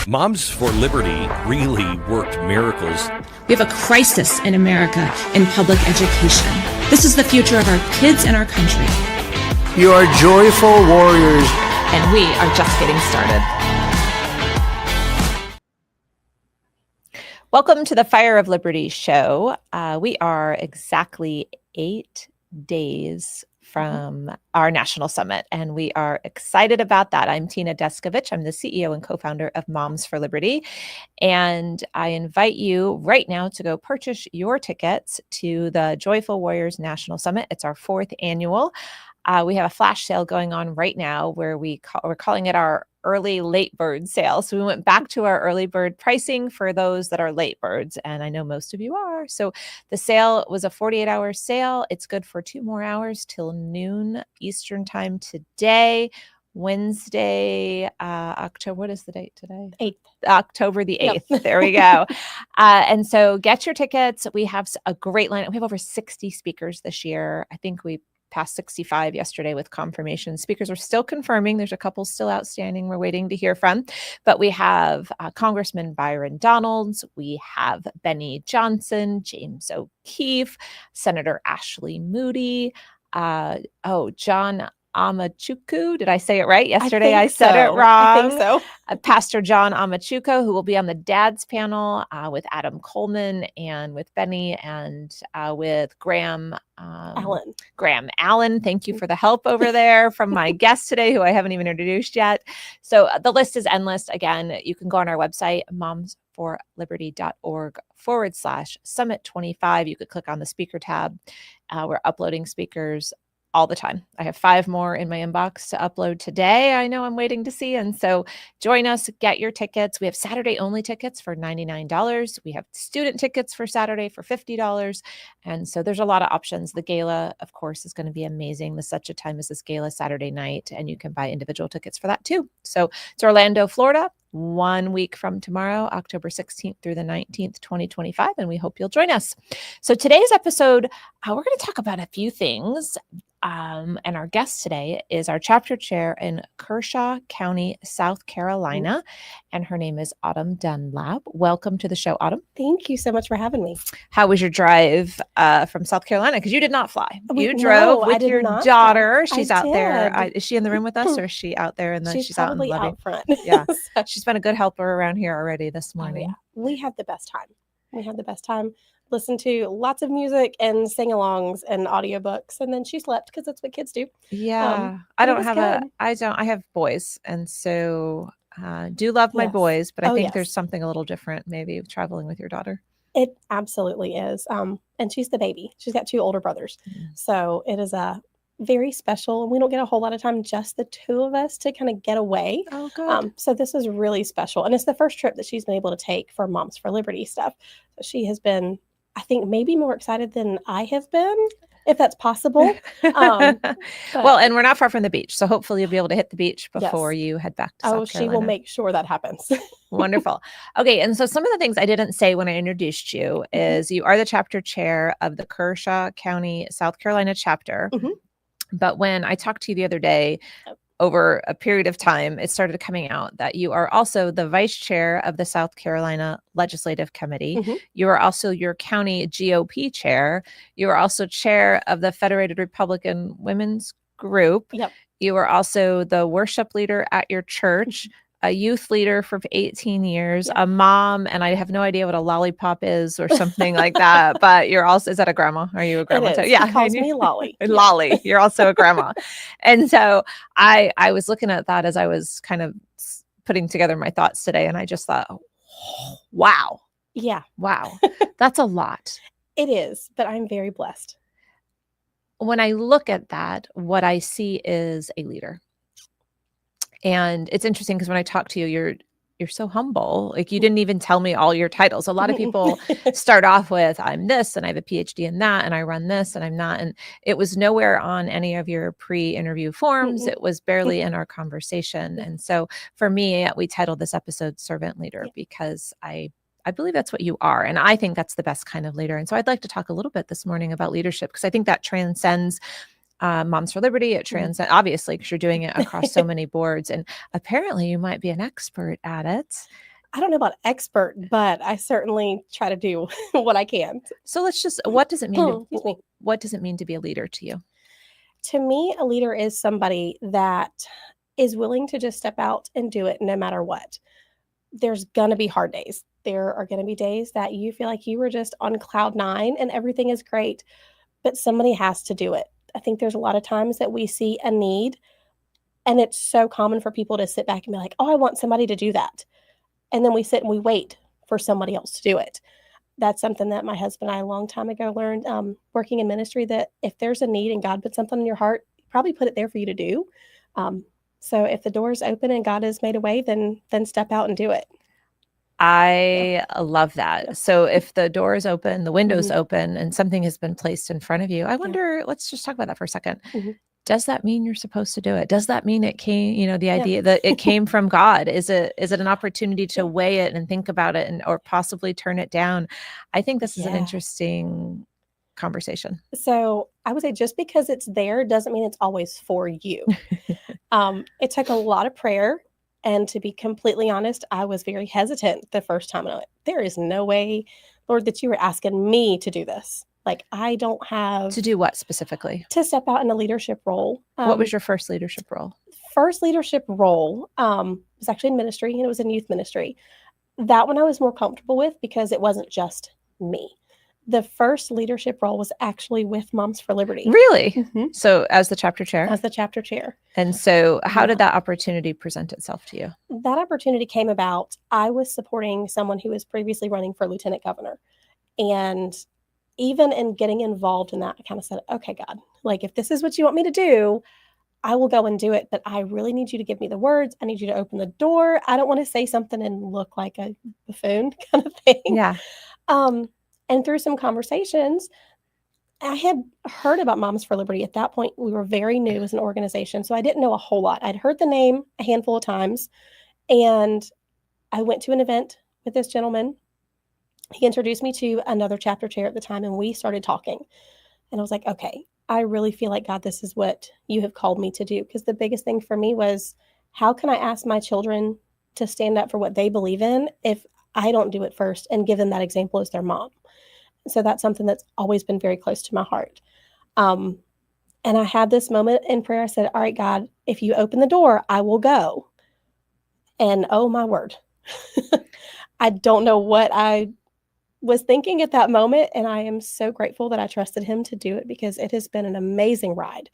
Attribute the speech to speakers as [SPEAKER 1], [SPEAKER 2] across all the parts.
[SPEAKER 1] Moms for Liberty really worked miracles.
[SPEAKER 2] We have a crisis in America in public education. This is the future of our kids and our country.
[SPEAKER 3] You are joyful warriors.
[SPEAKER 4] And we are just getting started. Welcome to the Fire of Liberty show. We are exactly 8 days from our national summit, and we are excited about that. I'm Tina Deskovich. I'm the CEO and co-founder of Moms for Liberty, and I invite you right now to go purchase your tickets to the Joyful Warriors National Summit. It's our 4th annual. We have a flash sale going on right now where we're calling it our early late bird sale. So we went back to our early bird pricing for those that are late birds. And I know most of you are. So the sale was a 48-hour sale. It's good for 2 more hours till noon Eastern time today. Wednesday, October, what is the date today?
[SPEAKER 5] 8th.
[SPEAKER 4] October the 8th. Yep. There we go. And so get your tickets. We have a great lineup. We have over 60 speakers this year. I think we passed 65 yesterday with confirmation. Speakers are still confirming. There's a couple still outstanding we're waiting to hear from. But we have Congressman Byron Donalds. We have Benny Johnson, James O'Keefe, Senator Ashley Moody, John Amachuku. Did I say it right? Yesterday I said it wrong.
[SPEAKER 5] I think so.
[SPEAKER 4] Pastor John Amachuko, who will be on the Dads panel with Adam Coleman and with Benny and with Graham Allen. Thank you for the help over there from my guest today, who I haven't even introduced yet. So the list is endless. Again, you can go on our website, momsforliberty.org/summit25. You could click on the speaker tab. We're uploading speakers all the time. I have 5 more in my inbox to upload today. I know I'm waiting to see. And so join us, get your tickets. We have Saturday only tickets for $99. We have student tickets for Saturday for $50. And so there's a lot of options. The gala, of course, is going to be amazing. The Such a Time as This gala Saturday night, and you can buy individual tickets for that too. So it's Orlando, Florida, 1 week from tomorrow, October 16th through the 19th, 2025. And we hope you'll join us. So today's episode, we're going to talk about a few things. And our guest today is our chapter chair in Kershaw County, South Carolina, and her name is Autumn Dunlap. Welcome to the show, Autumn.
[SPEAKER 5] Thank you so much for having me.
[SPEAKER 4] How was your drive from South Carolina? Because you did not fly. You drove with your daughter. She's out there. Is she in the room with us, or is she out there? And then she's out in the lobby.
[SPEAKER 5] Out front.
[SPEAKER 4] Yeah, she's been a good helper around here already this morning.
[SPEAKER 5] Oh, yeah. We had the best time. Listened to lots of music and sing-alongs and audiobooks, and then she slept because that's what kids do.
[SPEAKER 4] Yeah, I have boys, and so do love my boys, but I think there's something a little different maybe traveling with your daughter.
[SPEAKER 5] It absolutely is. And she's the baby. She's got 2 older brothers. So it is a very special, and we don't get a whole lot of time, just the 2 of us, to kind of get away.
[SPEAKER 4] Oh, good.
[SPEAKER 5] So this is really special. And it's the first trip that she's been able to take for Moms for Liberty stuff. So she has been, I think, maybe more excited than I have been, if that's possible.
[SPEAKER 4] Well, and we're not far from the beach, so hopefully you'll be able to hit the beach before you head back to South Carolina.
[SPEAKER 5] She will make sure that happens.
[SPEAKER 4] Wonderful. Okay, and so some of the things I didn't say when I introduced you is you are the chapter chair of the Kershaw County, South Carolina chapter. But when I talked to you the other day, over a period of time, it started coming out that you are also the vice chair of the South Carolina Legislative Committee. You are also your county GOP chair. You are also chair of the Federated Republican Women's Group. You are also the worship leader at your church, a youth leader for 18 years, a mom, and I have no idea what a lollipop is or something like that, but you're also, is that a grandma? Are you a grandma too?
[SPEAKER 5] Yeah. He calls me Lolly.
[SPEAKER 4] Lolly. You're also a grandma. And so I was looking at that as I was kind of putting together my thoughts today, and I just thought, wow.
[SPEAKER 5] Yeah.
[SPEAKER 4] Wow. That's a lot.
[SPEAKER 5] It is, but I'm very blessed.
[SPEAKER 4] When I look at that, what I see is a leader. And it's interesting because when I talk to you, you're so humble. Like, you didn't even tell me all your titles. A lot of people start off with, I'm this, and I have a PhD in that, and I run this, and I'm not. And it was nowhere on any of your pre-interview forms. It was barely in our conversation. And so for me, we titled this episode Servant Leader because I believe that's what you are. And I think that's the best kind of leader. And so I'd like to talk a little bit this morning about leadership, because I think that transcends Moms for Liberty. It transcends, obviously, because you're doing it across so many boards. And apparently you might be an expert at it.
[SPEAKER 5] I don't know about expert, but I certainly try to do what I can.
[SPEAKER 4] So let's just, what does it mean?
[SPEAKER 5] Excuse me.
[SPEAKER 4] What does it mean to be a leader to you?
[SPEAKER 5] To me, a leader is somebody that is willing to just step out and do it no matter what. There's going to be hard days. There are going to be days that you feel like you were just on cloud nine and everything is great, but somebody has to do it. I think there's a lot of times that we see a need, and it's so common for people to sit back and be like, oh, I want somebody to do that. And then we sit and we wait for somebody else to do it. That's something that my husband and I a long time ago learned working in ministry, that if there's a need and God put something in your heart, probably put it there for you to do. So if the door is open and God has made a way, then step out and do it.
[SPEAKER 4] I love that. So if the door is open, the window's
[SPEAKER 5] Mhm.
[SPEAKER 4] open, and something has been placed in front of you, I wonder, let's just talk about that for a second.
[SPEAKER 5] Mhm.
[SPEAKER 4] Does that mean you're supposed to do it? Does that mean it came, the idea that it came from God? Is it an opportunity to weigh it and think about it or possibly turn it down? I think this is an interesting conversation.
[SPEAKER 5] So I would say just because it's there doesn't mean it's always for you. It took a lot of prayer. And to be completely honest, I was very hesitant the first time. I'm like, there is no way, Lord, that you were asking me to do this. Like, I don't have
[SPEAKER 4] To do what specifically?
[SPEAKER 5] to step out in a leadership role.
[SPEAKER 4] What was your first leadership role?
[SPEAKER 5] First leadership role was actually in ministry, and it was in youth ministry. That one I was more comfortable with because it wasn't just me. The first leadership role was actually with Moms for Liberty.
[SPEAKER 4] Really?
[SPEAKER 5] Mhm.
[SPEAKER 4] So as the chapter chair?
[SPEAKER 5] As the chapter chair.
[SPEAKER 4] And so how did that opportunity present itself to you?
[SPEAKER 5] That opportunity came about. I was supporting someone who was previously running for lieutenant governor. And even in getting involved in that, I kind of said, okay, God, like if this is what you want me to do, I will go and do it. But I really need you to give me the words. I need you to open the door. I don't want to say something and look like a buffoon kind of thing.
[SPEAKER 4] Yeah.
[SPEAKER 5] And through some conversations, I had heard about Moms for Liberty. At that point, we were very new as an organization, so I didn't know a whole lot. I'd heard the name a handful of times, and I went to an event with this gentleman. He introduced me to another chapter chair at the time, and we started talking. And I was like, okay, I really feel like, God, this is what you have called me to do. Because the biggest thing for me was, how can I ask my children to stand up for what they believe in if I don't do it first and give them that example as their mom? So that's something that's always been very close to my heart. And I had this moment in prayer. I said, all right, God, if you open the door, I will go. And oh my word, I don't know what I was thinking at that moment. And I am so grateful that I trusted him to do it, because it has been an amazing ride.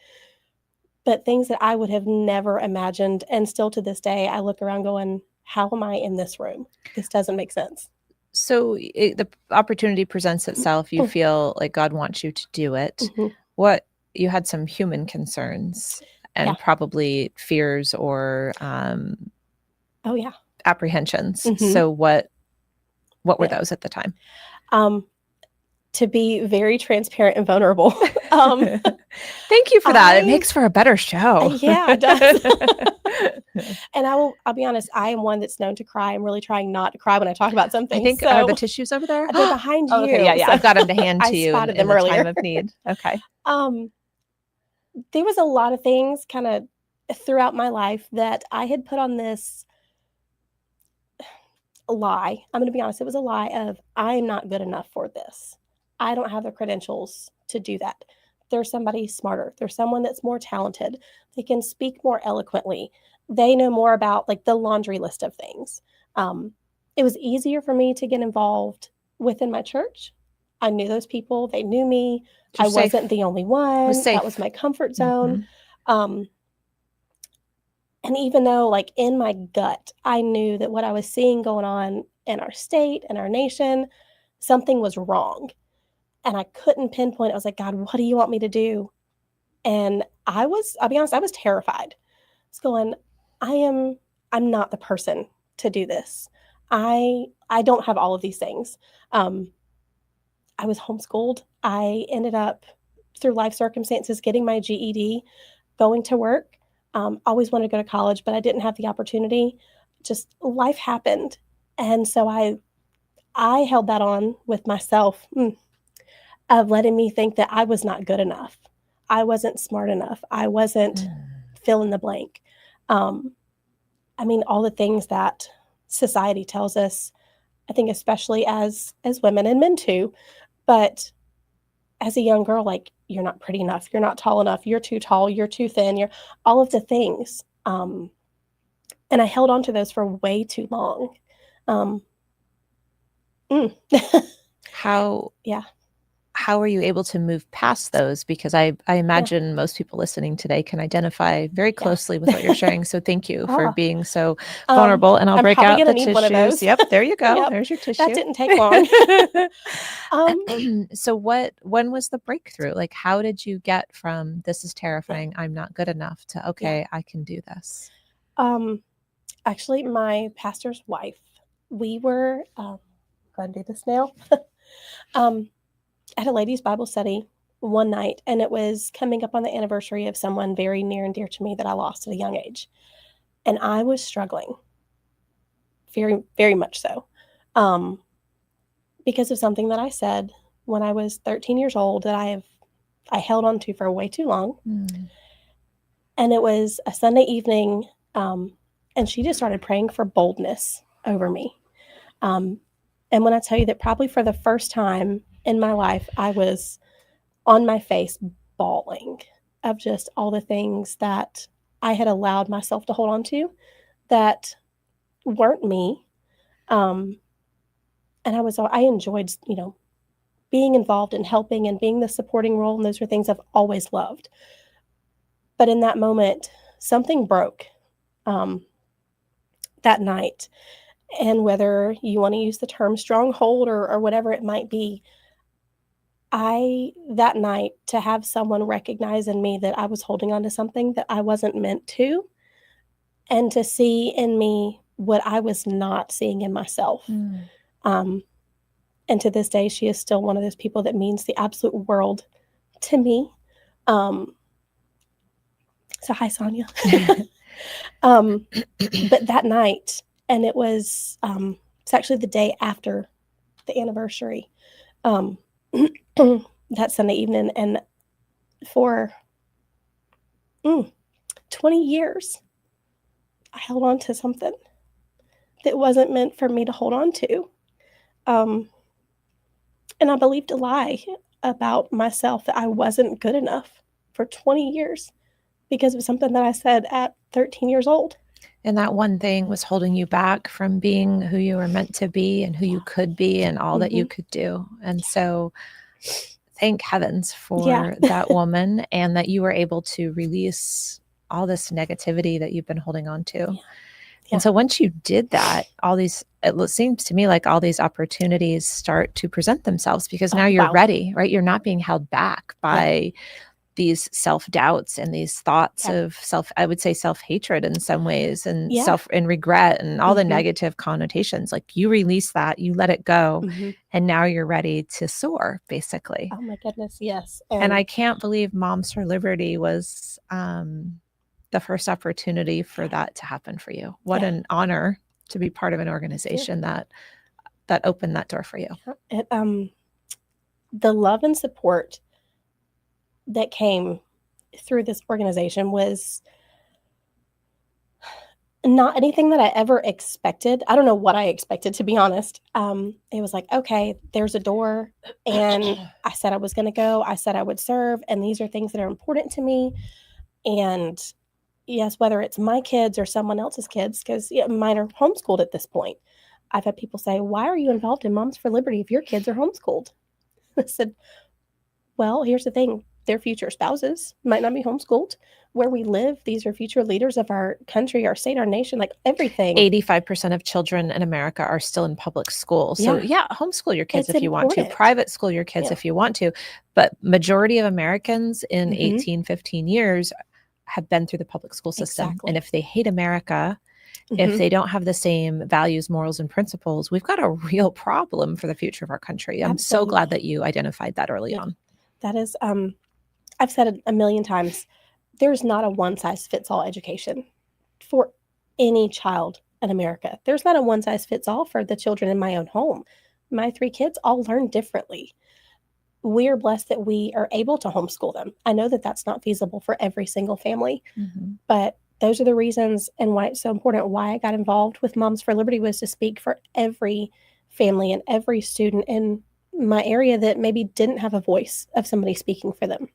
[SPEAKER 5] But things that I would have never imagined. And still to this day, I look around going, how am I in this room? This doesn't make sense.
[SPEAKER 4] So the opportunity presents itself. You feel like God wants you to do it.
[SPEAKER 5] Mhm.
[SPEAKER 4] You had some human concerns and probably fears or apprehensions.
[SPEAKER 5] Mhm.
[SPEAKER 4] So what were those at the time?
[SPEAKER 5] To be very transparent and vulnerable.
[SPEAKER 4] Thank you for that. It makes for a better show.
[SPEAKER 5] Yeah, it does. And I'll be honest, I am one that's known to cry. I'm really trying not to cry when I talk about something.
[SPEAKER 4] I think, are the tissues over there?
[SPEAKER 5] They're behind you.
[SPEAKER 4] Okay, yeah.
[SPEAKER 5] So
[SPEAKER 4] I've got them to hand to
[SPEAKER 5] I
[SPEAKER 4] you in
[SPEAKER 5] spotted them
[SPEAKER 4] the
[SPEAKER 5] earlier.
[SPEAKER 4] time of need. Okay.
[SPEAKER 5] There was a lot of things kind of throughout my life that I had put on this lie. I'm going to be honest. It was a lie of, I am not good enough for this. I don't have the credentials to do that. There's somebody smarter. There's someone that's more talented. They can speak more eloquently. They know more about like the laundry list of things. It was easier for me to get involved within my church. I knew those people. They knew me. I wasn't the only one. That was my comfort zone. And even though like in my gut, I knew that what I was seeing going on in our state and our nation, something was wrong. And I couldn't pinpoint it. I was like, God, what do you want me to do? And I'll be honest, I was terrified. I was going, I'm not the person to do this. I don't have all of these things. I was homeschooled. I ended up through life circumstances getting my GED, going to work. Always wanted to go to college, but I didn't have the opportunity. Just life happened. And so I held that on with myself of letting me think that I was not good enough. I wasn't smart enough. I wasn't fill in the blank. I mean, all the things that society tells us, I think especially as women and men too, but as a young girl, like, you're not pretty enough, you're not tall enough, you're too tall, you're too thin, you're all of the things. And I held on to those for way too long.
[SPEAKER 4] How
[SPEAKER 5] Yeah.
[SPEAKER 4] how are you able to move past those? Because I imagine most people listening today can identify very closely with what you're sharing. So thank you for being so vulnerable. And I'll
[SPEAKER 5] I'm
[SPEAKER 4] break
[SPEAKER 5] probably
[SPEAKER 4] out
[SPEAKER 5] gonna
[SPEAKER 4] the
[SPEAKER 5] need
[SPEAKER 4] tissues.
[SPEAKER 5] one of those.
[SPEAKER 4] Yep, there you go.
[SPEAKER 5] Yep,
[SPEAKER 4] There's your tissue.
[SPEAKER 5] that didn't take long.
[SPEAKER 4] So when was the breakthrough? Like, how did you get from this is terrifying, I'm not good enough, to okay, I can do this?
[SPEAKER 5] Actually, my pastor's wife, we were go ahead and do this now. At a ladies' Bible study one night, and it was coming up on the anniversary of someone very near and dear to me that I lost at a young age. And I was struggling very, very much so, because of something that I said when I was 13 years old that I held on to for way too long. And it was a Sunday evening, and she just started praying for boldness over me. And when I tell you that probably for the first time in my life, I was on my face bawling of just all the things that I had allowed myself to hold on to that weren't me. And I enjoyed, being involved and helping and being the supporting role. And those are things I've always loved. But in that moment, something broke that night. And whether you want to use the term stronghold or whatever it might be, that night, to have someone recognize in me that I was holding on to something that I wasn't meant to, and to see in me what I was not seeing in myself. And to this day, she is still one of those people that means the absolute world to me. So hi, Sonia. But that night, and it was, it's actually the day after the anniversary, that Sunday evening, and for 20 years, I held on to something that wasn't meant for me to hold on to. And I believed a lie about myself that I wasn't good enough for 20 years because of something that I said at 13 years old.
[SPEAKER 4] And that one thing was holding you back from being who you were meant to be and who you could be and all that you could do. And so thank heavens for that woman, and that you were able to release all this negativity that you've been holding on to. And so once you did that, it seems to me like all these opportunities start to present themselves, because now you're ready, right? You're not being held back by these self-doubts and these thoughts of I would say self-hatred in some ways, and and regret and all the negative connotations. Like, you release that, you let it go, and now you're ready to soar, basically.
[SPEAKER 5] Oh my goodness, yes.
[SPEAKER 4] And I can't believe Moms for Liberty was the first opportunity for that to happen for you. What an honor to be part of an organization that opened that door for you.
[SPEAKER 5] The love and support that came through this organization was not anything that I ever expected. I don't know what I expected, to be honest. It was like, okay, there's a door, and I said I was going to go. I said I would serve, and these are things that are important to me. And yes, whether it's my kids or someone else's kids, because mine are homeschooled at this point. I've had people say, why are you involved in Moms for Liberty if your kids are homeschooled? I said, well, here's the thing. Their future spouses might not be homeschooled. Where we live, these are future leaders of our country, our state, our nation, like everything.
[SPEAKER 4] 85% of children in America are still in public school. So homeschool your kids if you want to, private school your kids if you want to. But majority of Americans in 18, 15 years have been through the public school system.
[SPEAKER 5] Exactly.
[SPEAKER 4] And if they hate America, if they don't have the same values, morals, and principles, we've got a real problem for the future of our country. I'm so glad that you identified that early on.
[SPEAKER 5] That is, I've said it a million times, there's not a one-size-fits-all education for any child in America. There's not a one-size-fits-all for the children in my own home. My 3 kids all learn differently. We are blessed that we are able to homeschool them. I know that that's not feasible for every single family, but those are the reasons and why it's so important. Why I got involved with Moms for Liberty was to speak for every family and every student in my area that maybe didn't have a voice of somebody speaking for them.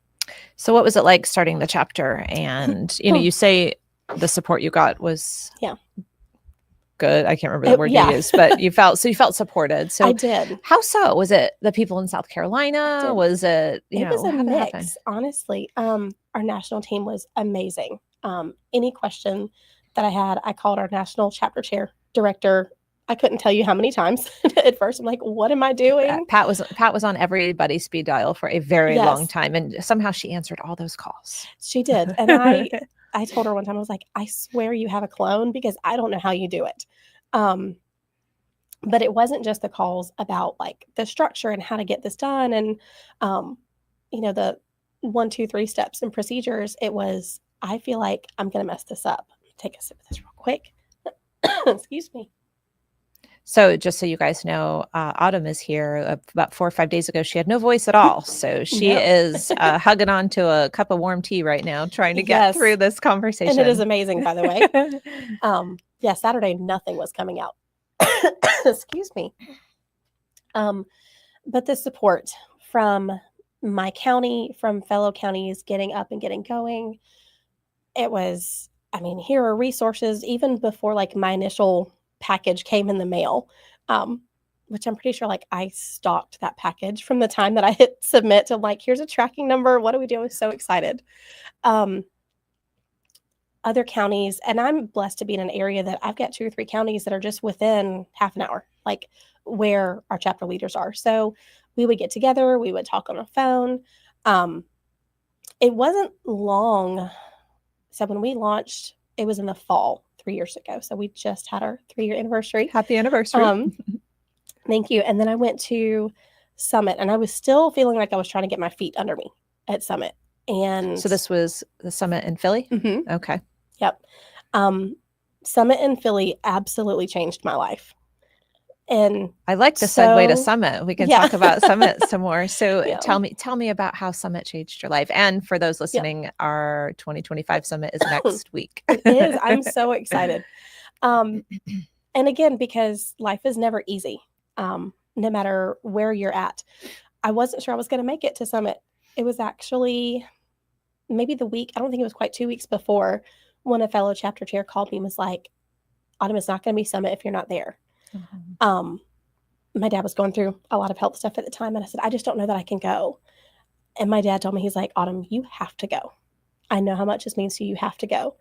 [SPEAKER 4] So what was it like starting the chapter? And, you say the support you got was good. I can't remember the word you used, but you felt supported. So
[SPEAKER 5] I did.
[SPEAKER 4] How so? Was it the people in South Carolina? Was it,
[SPEAKER 5] it was a mix, honestly. Our national team was amazing. Any question that I had, I called our national chapter chair director. I couldn't tell you how many times at first. I'm like, what am I doing?
[SPEAKER 4] Pat was on everybody's speed dial for a very long time. And somehow she answered all those calls.
[SPEAKER 5] She did. And I told her one time, I was like, I swear you have a clone because I don't know how you do it. But it wasn't just the calls about like the structure and how to get this done. And, the 1, 2, 3 steps and procedures. It was, I feel like I'm going to mess this up. Take a sip of this real quick. Excuse me.
[SPEAKER 4] So just so you guys know, Autumn is here. About 4 or 5 days ago, she had no voice at all. So she is hugging on to a cup of warm tea right now, trying to get through this conversation.
[SPEAKER 5] And it is amazing, by the way. Saturday, nothing was coming out. Excuse me. But the support from my county, from fellow counties getting up and getting going, it was, here are resources even before like my initial package came in the mail, which I'm pretty sure like I stalked that package from the time that I hit submit to like, here's a tracking number. What do we do? I was so excited. Other counties, and I'm blessed to be in an area that I've got 2 or 3 counties that are just within half an hour, like where our chapter leaders are. So we would get together, we would talk on the phone. It wasn't long. So when we launched, it was in the fall 3 years ago. So we just had our 3-year anniversary.
[SPEAKER 4] Happy anniversary.
[SPEAKER 5] Thank you. And then I went to Summit, and I was still feeling like I was trying to get my feet under me at Summit. And
[SPEAKER 4] so this was the Summit in Philly?
[SPEAKER 5] Mm-hmm.
[SPEAKER 4] Okay.
[SPEAKER 5] Yep. Summit in Philly absolutely changed my life. And
[SPEAKER 4] I like the segue to Summit. We can talk about Summit some more. So tell me about how Summit changed your life. And for those listening, our 2025 Summit is next week.
[SPEAKER 5] It is. I'm so excited. And again, because life is never easy, no matter where you're at. I wasn't sure I was going to make it to Summit. It was actually maybe the week, I don't think it was quite 2 weeks before, when a fellow chapter chair called me and was like, Autumn, it's not going to be Summit if you're not there. Mm-hmm. My dad was going through a lot of health stuff at the time. And I said, I just don't know that I can go. And my dad told me, he's like, Autumn, you have to go. I know how much this means to you. You have to go.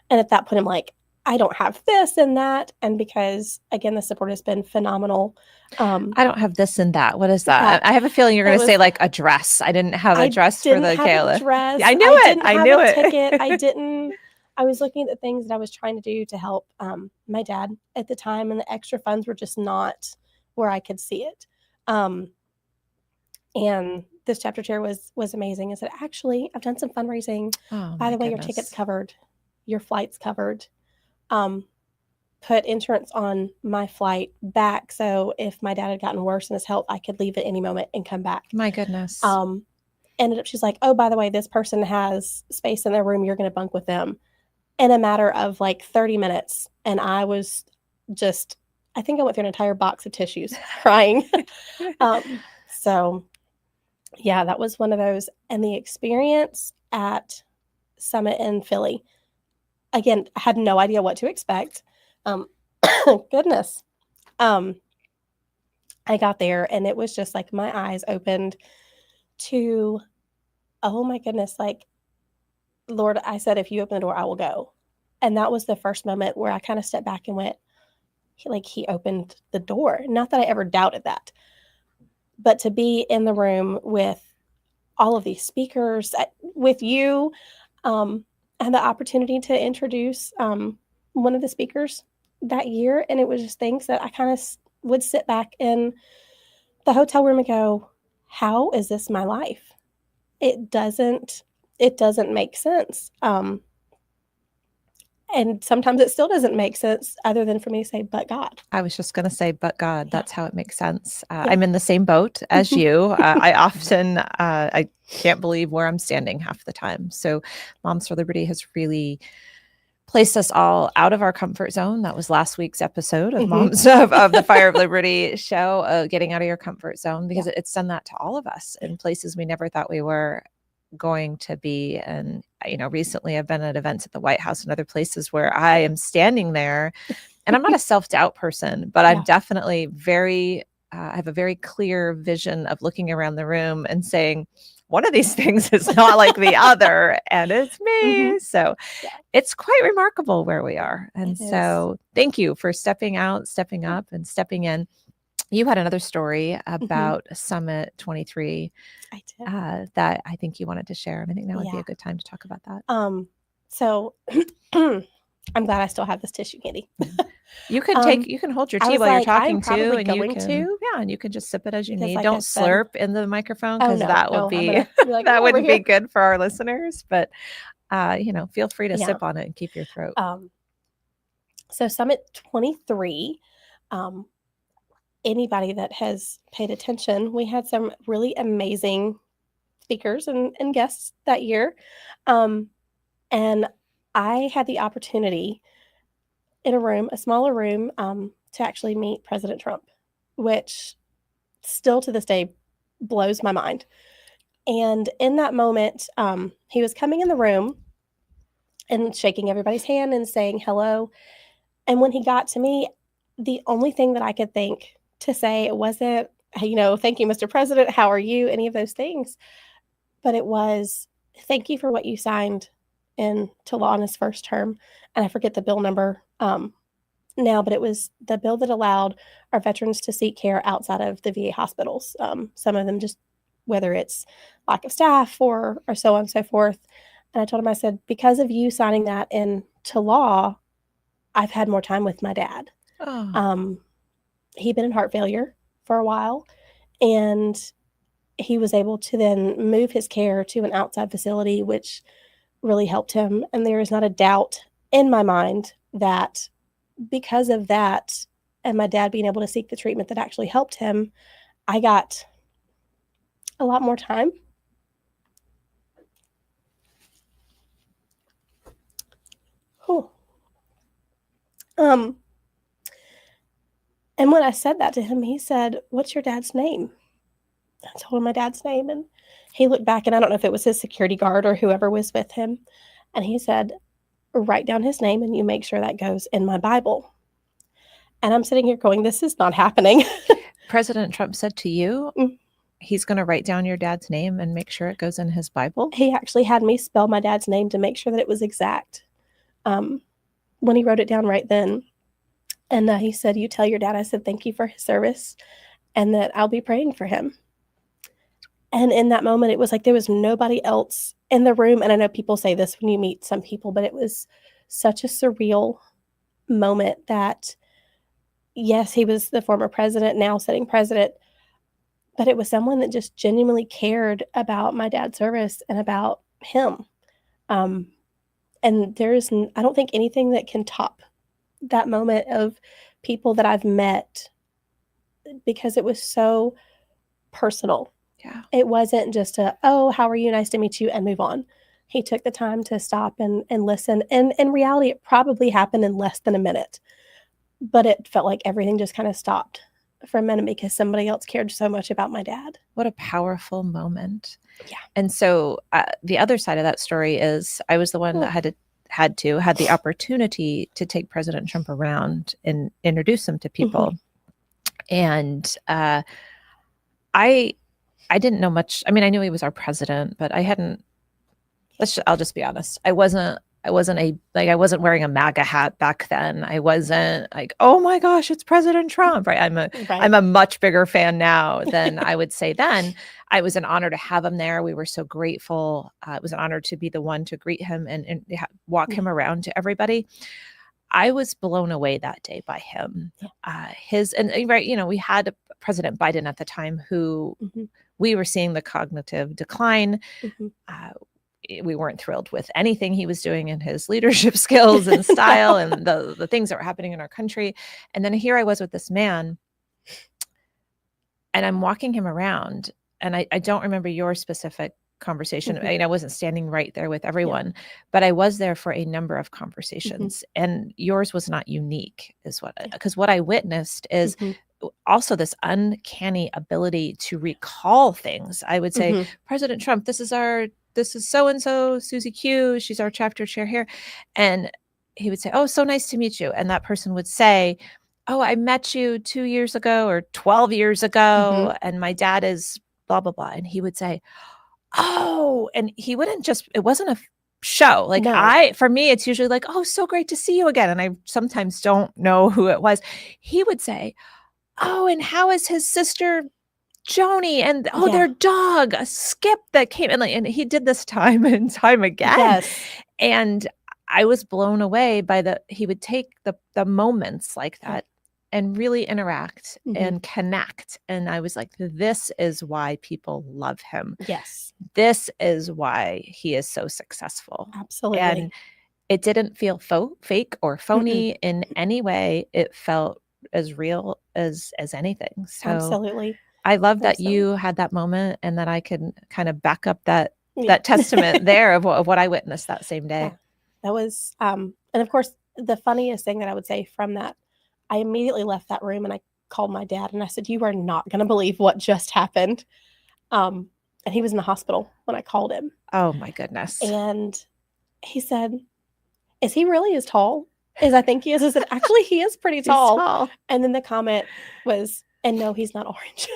[SPEAKER 5] And at that point, I'm like, I don't have this and that. And because, again, the support has been phenomenal.
[SPEAKER 4] I don't have this and that. What is that? I have a feeling you're going to say like a dress. I didn't have a dress for the gala.
[SPEAKER 5] I knew it. I knew it. Ticket.
[SPEAKER 4] I
[SPEAKER 5] didn't. I was looking at the things that I was trying to do to help my dad at the time, and the extra funds were just not where I could see it. And this chapter chair was amazing. I said, actually, I've done some fundraising. By the way, your ticket's covered, your flight's covered. Put insurance on my flight back, so if my dad had gotten worse in his health, I could leave at any moment and come back.
[SPEAKER 4] My goodness.
[SPEAKER 5] Ended up, she's like, oh, by the way, this person has space in their room. You're going to bunk with them. In a matter of like 30 minutes. And I was just, I think I went through an entire box of tissues crying. So yeah, that was one of those. And the experience at Summit in Philly, again, I had no idea what to expect. Goodness. I got there and it was just like my eyes opened to, oh my goodness, like, Lord, I said, if you open the door, I will go. And that was the first moment where I kind of stepped back and went, he opened the door. Not that I ever doubted that, but to be in the room with all of these speakers, with you, and the opportunity to introduce one of the speakers that year. And it was just things that I kind of would sit back in the hotel room and go, how is this my life? It doesn't make sense. And sometimes it still doesn't make sense other than for me to say, but God.
[SPEAKER 4] I was just going to say, but God, that's how it makes sense. I'm in the same boat as you. I often, I can't believe where I'm standing half the time. So Moms for Liberty has really placed us all out of our comfort zone. That was last week's episode of
[SPEAKER 5] Mhm.
[SPEAKER 4] Moms of the Fire of Liberty show, getting out of your comfort zone, because it's done that to all of us in places we never thought we were going to be. And, recently I've been at events at the White House and other places where I am standing there, and I'm not a self-doubt person, but I'm
[SPEAKER 5] Yeah.
[SPEAKER 4] definitely I have a very clear vision of looking around the room and saying, one of these things is not like the other, and it's me. So
[SPEAKER 5] Yeah.
[SPEAKER 4] it's quite remarkable where we are. And
[SPEAKER 5] It
[SPEAKER 4] so thank you for stepping out, stepping up, and stepping in. You had another story about Summit 23
[SPEAKER 5] I did.
[SPEAKER 4] that I think you wanted to share. And I think now would be
[SPEAKER 5] Yeah.
[SPEAKER 4] a good time to talk about that.
[SPEAKER 5] So I'm glad I still have this tissue handy.
[SPEAKER 4] You can you can hold your
[SPEAKER 5] I
[SPEAKER 4] tea
[SPEAKER 5] was
[SPEAKER 4] while
[SPEAKER 5] like,
[SPEAKER 4] you're talking
[SPEAKER 5] I'm
[SPEAKER 4] too.
[SPEAKER 5] probably
[SPEAKER 4] And you
[SPEAKER 5] going
[SPEAKER 4] can,
[SPEAKER 5] to.
[SPEAKER 4] and you can just sip it as you
[SPEAKER 5] Because
[SPEAKER 4] need.
[SPEAKER 5] like I
[SPEAKER 4] Don't
[SPEAKER 5] said-
[SPEAKER 4] slurp in the microphone,
[SPEAKER 5] Oh,
[SPEAKER 4] because
[SPEAKER 5] no,
[SPEAKER 4] that
[SPEAKER 5] no,
[SPEAKER 4] would
[SPEAKER 5] I'm
[SPEAKER 4] be,
[SPEAKER 5] gonna be like,
[SPEAKER 4] that
[SPEAKER 5] "Over
[SPEAKER 4] wouldn't
[SPEAKER 5] here."
[SPEAKER 4] be good for our listeners, but feel free to
[SPEAKER 5] Yeah.
[SPEAKER 4] sip on it and keep your throat.
[SPEAKER 5] So Summit 23, anybody that has paid attention, we had some really amazing speakers and guests that year. And I had the opportunity in a smaller room, to actually meet President Trump, which still to this day blows my mind. And in that moment, he was coming in the room and shaking everybody's hand and saying hello. And when he got to me, the only thing that I could think to say, it wasn't, thank you, Mr. President, how are you? Any of those things. But it was, thank you for what you signed into law in his first term. And I forget the bill number now, but it was the bill that allowed our veterans to seek care outside of the VA hospitals. Some of them just, whether it's lack of staff or so on and so forth. And I told him, I said, because of you signing that into law, I've had more time with my dad.
[SPEAKER 4] Oh.
[SPEAKER 5] He'd been in heart failure for a while, and he was able to then move his care to an outside facility, which really helped him. And there is not a doubt in my mind that because of that and my dad being able to seek the treatment that actually helped him, I got a lot more time. Whew. And when I said that to him, he said, "What's your dad's name?" I told him my dad's name, and he looked back, and I don't know if it was his security guard or whoever was with him. And he said, "Write down his name and you make sure that goes in my Bible." And I'm sitting here going, this is not happening.
[SPEAKER 4] President Trump said to you, he's going to write down your dad's name and make sure it goes in his Bible?
[SPEAKER 5] He actually had me spell my dad's name to make sure that it was exact when he wrote it down right then. And he said, "You tell your dad," I said, "thank you for his service and that I'll be praying for him." And in that moment, it was like there was nobody else in the room. And I know people say this when you meet some people, but it was such a surreal moment that, yes, he was the former president, now sitting president, but it was someone that just genuinely cared about my dad's service and about him. And I don't think anything that can top that moment of people that I've met, because it was so personal.
[SPEAKER 4] Yeah.
[SPEAKER 5] It wasn't just "Oh, how are you? Nice to meet you," and move on. He took the time to stop and listen. And in reality, it probably happened in less than a minute, but it felt like everything just kind of stopped for a minute because somebody else cared so much about my dad.
[SPEAKER 4] What a powerful moment.
[SPEAKER 5] Yeah.
[SPEAKER 4] And so the other side of that story is I was the one that had the opportunity to take President Trump around and introduce him to people. And I didn't know much. I mean, I knew he was our president, but I hadn't, I'll just be honest. I wasn't wearing a MAGA hat back then. I wasn't like, oh my gosh, it's President Trump, right? I'm a much bigger fan now than I would say then. It was an honor to have him there. We were so grateful. It was an honor to be the one to greet him and walk him around to everybody. I was blown away that day by him. We had President Biden at the time who we were seeing the cognitive decline. We weren't thrilled with anything he was doing in his leadership skills and style and the things that were happening in our country. And then here I was with this man and I'm walking him around, and I don't remember your specific conversation.
[SPEAKER 5] Mhm.
[SPEAKER 4] I mean, I wasn't standing right there with everyone, but I was there for a number of conversations, and yours was not unique, is because what I witnessed is
[SPEAKER 5] Mhm.
[SPEAKER 4] also this uncanny ability to recall things. I would say,
[SPEAKER 5] Mhm.
[SPEAKER 4] President Trump, this is so-and-so, Susie Q, she's our chapter chair here. And he would say, oh, so nice to meet you. And that person would say, oh, I met you 2 years ago or 12 years ago, and my dad is blah, blah, blah. And he would say, oh, and he wouldn't it wasn't a show. Like
[SPEAKER 5] No.
[SPEAKER 4] for me, it's usually like, oh, so great to see you again. And I sometimes don't know who it was. He would say, oh, and how is his sister Joni? And their dog, a Skip that came in. And he did this time and time again.
[SPEAKER 5] Yes.
[SPEAKER 4] And I was blown away by he would take the moments like that and really interact and connect. And I was like, this is why people love him.
[SPEAKER 5] Yes.
[SPEAKER 4] This is why he is so successful.
[SPEAKER 5] Absolutely.
[SPEAKER 4] And it didn't feel fake or phony in any way. It felt as real as anything. So
[SPEAKER 5] Absolutely.
[SPEAKER 4] I love that
[SPEAKER 5] Absolutely.
[SPEAKER 4] you had that moment and that I could kind of back up that testament there of what I witnessed that same day.
[SPEAKER 5] Yeah. That was, and of course, the funniest thing that I would say from that, I immediately left that room and I called my dad and I said, you are not going to believe what just happened. And he was in the hospital when I called him.
[SPEAKER 4] Oh my goodness.
[SPEAKER 5] And he said, is he really as tall as I think he is? I said, actually, he is pretty tall.
[SPEAKER 4] He's tall.
[SPEAKER 5] And then the comment was, and no, he's not orange.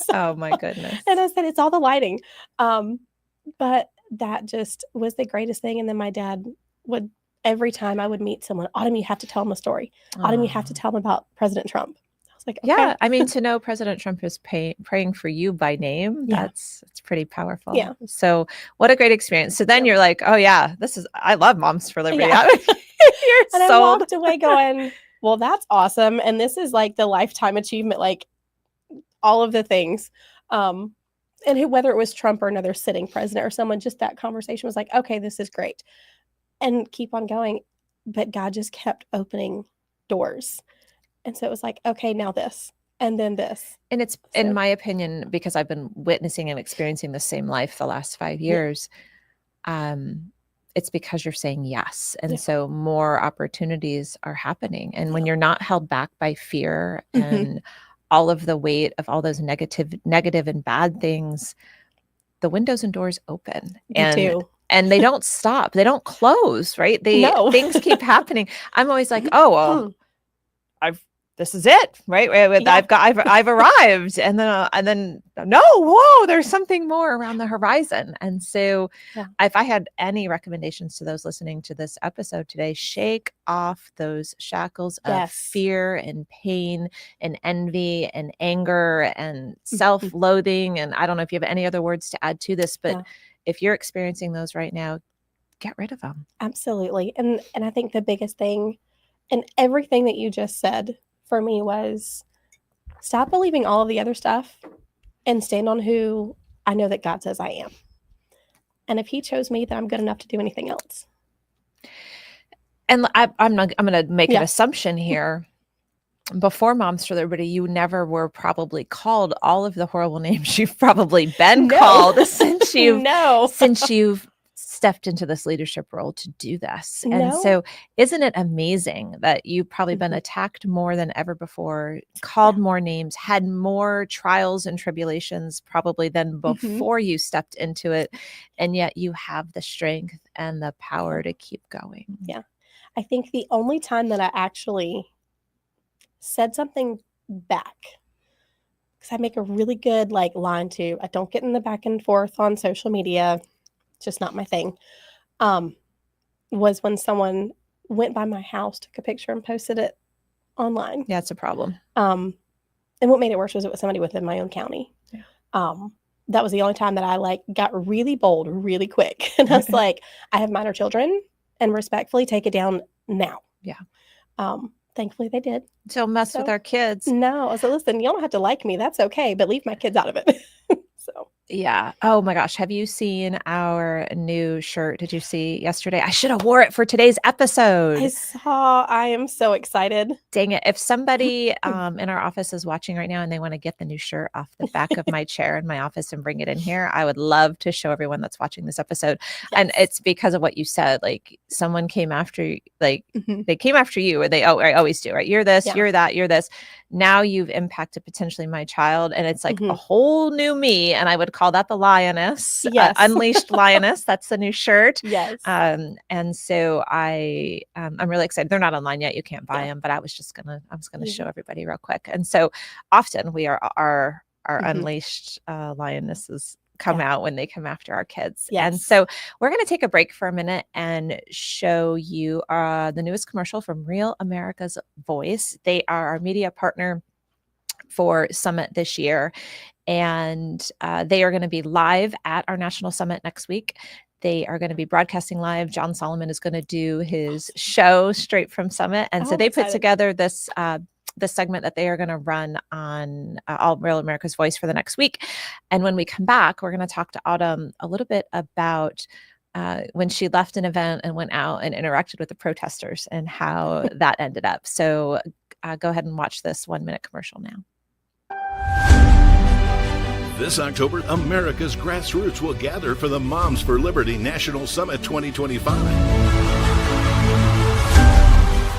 [SPEAKER 4] Oh my goodness.
[SPEAKER 5] And I said, it's all the lighting. But that just was the greatest thing. And then my dad would, every time I would meet someone, Autumn, you have to tell them a story. Autumn, you have to tell them about President Trump. I was like, okay.
[SPEAKER 4] Yeah. I mean, to know President Trump is praying for you by name, it's pretty powerful.
[SPEAKER 5] Yeah.
[SPEAKER 4] So what a great experience. So then you're like, oh yeah, I love Moms for Liberty.
[SPEAKER 5] Yeah.
[SPEAKER 4] You're
[SPEAKER 5] and
[SPEAKER 4] sold.
[SPEAKER 5] I walked away going, well, that's awesome. And this is like the lifetime achievement, like all of the things. And whether it was Trump or another sitting president or someone, just that conversation was like, okay, this is great. And keep on going. But God just kept opening doors. And so it was like, okay, now this, and then this.
[SPEAKER 4] And it's, in my opinion, because I've been witnessing and experiencing the same life the last 5 years, it's because you're saying yes. And so more opportunities are happening. And when you're not held back by fear and all of the weight of all those negative and bad things, the windows and doors open. And they don't stop. They don't close, right? Things keep happening. I'm always like, oh, well, this is it, right? I've arrived. And then no, whoa, there's something more around the horizon. And so if I had any recommendations to those listening to this episode today, shake off those shackles of fear and pain and envy and anger and self-loathing. And I don't know if you have any other words to add to this, but if you're experiencing those right now, get rid of them.
[SPEAKER 5] Absolutely. And I think the biggest thing and everything that you just said for me was stop believing all of the other stuff and stand on who I know that God says I am. And if he chose me, then I'm good enough to do anything else.
[SPEAKER 4] And I'm going to make an assumption here. Before Moms for Liberty, you never were probably called all of the horrible names you've probably been called since you've stepped into this leadership role to do this. And so isn't it amazing that you've probably been attacked more than ever before, called more names, had more trials and tribulations probably than before you stepped into it. And yet you have the strength and the power to keep going.
[SPEAKER 5] Yeah. I think the only time that I actually said something back, because I make a really good line to, I don't get in the back and forth on social media. Just not my thing, was when someone went by my house, took a picture and posted it online.
[SPEAKER 4] Yeah, it's a problem.
[SPEAKER 5] And what made it worse was it was somebody within my own county. Yeah. That was the only time that I got really bold really quick. And I was like, I have minor children and respectfully take it down now.
[SPEAKER 4] Yeah.
[SPEAKER 5] Thankfully they did.
[SPEAKER 4] Don't mess with our kids.
[SPEAKER 5] No. I said, listen, you don't have to like me. That's okay. But leave my kids out of it. So.
[SPEAKER 4] Yeah. Oh my gosh. Have you seen our new shirt? Did you see yesterday? I should have wore it for today's
[SPEAKER 5] I
[SPEAKER 4] episode.
[SPEAKER 5] saw. I am so excited.
[SPEAKER 4] Dang it. If somebody in our office is watching right now and they want to get the new shirt off the back of my chair in my office and bring it in here, I would love to show everyone that's watching this episode. And
[SPEAKER 5] Yes.
[SPEAKER 4] it's because of what you said. Like someone came after you, like
[SPEAKER 5] Mhm.
[SPEAKER 4] they came after you, or I always do, right? You're this,
[SPEAKER 5] Yeah.
[SPEAKER 4] you're that, you're this. Now you've impacted potentially my child, and it's like a
[SPEAKER 5] Mhm.
[SPEAKER 4] whole new me. And I would call that the lioness,
[SPEAKER 5] Yes.
[SPEAKER 4] unleashed lioness. That's the new shirt.
[SPEAKER 5] Yes.
[SPEAKER 4] And so I'm really excited. They're not online yet. You can't buy
[SPEAKER 5] Yeah.
[SPEAKER 4] them, but I was gonna
[SPEAKER 5] Yeah.
[SPEAKER 4] show everybody real quick. And so often we are our
[SPEAKER 5] Mhm.
[SPEAKER 4] unleashed lionesses come
[SPEAKER 5] Yeah.
[SPEAKER 4] out when they come after our kids.
[SPEAKER 5] Yes.
[SPEAKER 4] And so we're going to take a break for a minute and show you the newest commercial from Real America's Voice. They are our media partner for Summit this year. And they are going to be live at our national summit next week. They are going to be broadcasting live. John Solomon is going to do his show straight from Summit. And
[SPEAKER 5] Oh,
[SPEAKER 4] so
[SPEAKER 5] I'm
[SPEAKER 4] they put
[SPEAKER 5] excited.
[SPEAKER 4] together this segment that they are going to run on All Real America's Voice for the next week. And when we come back, we're going to talk to Autumn a little bit about when she left an event and went out and interacted with the protesters and how that ended up. So go ahead and watch this 1-minute commercial now.
[SPEAKER 6] This October, America's grassroots will gather for the Moms for Liberty National Summit 2025.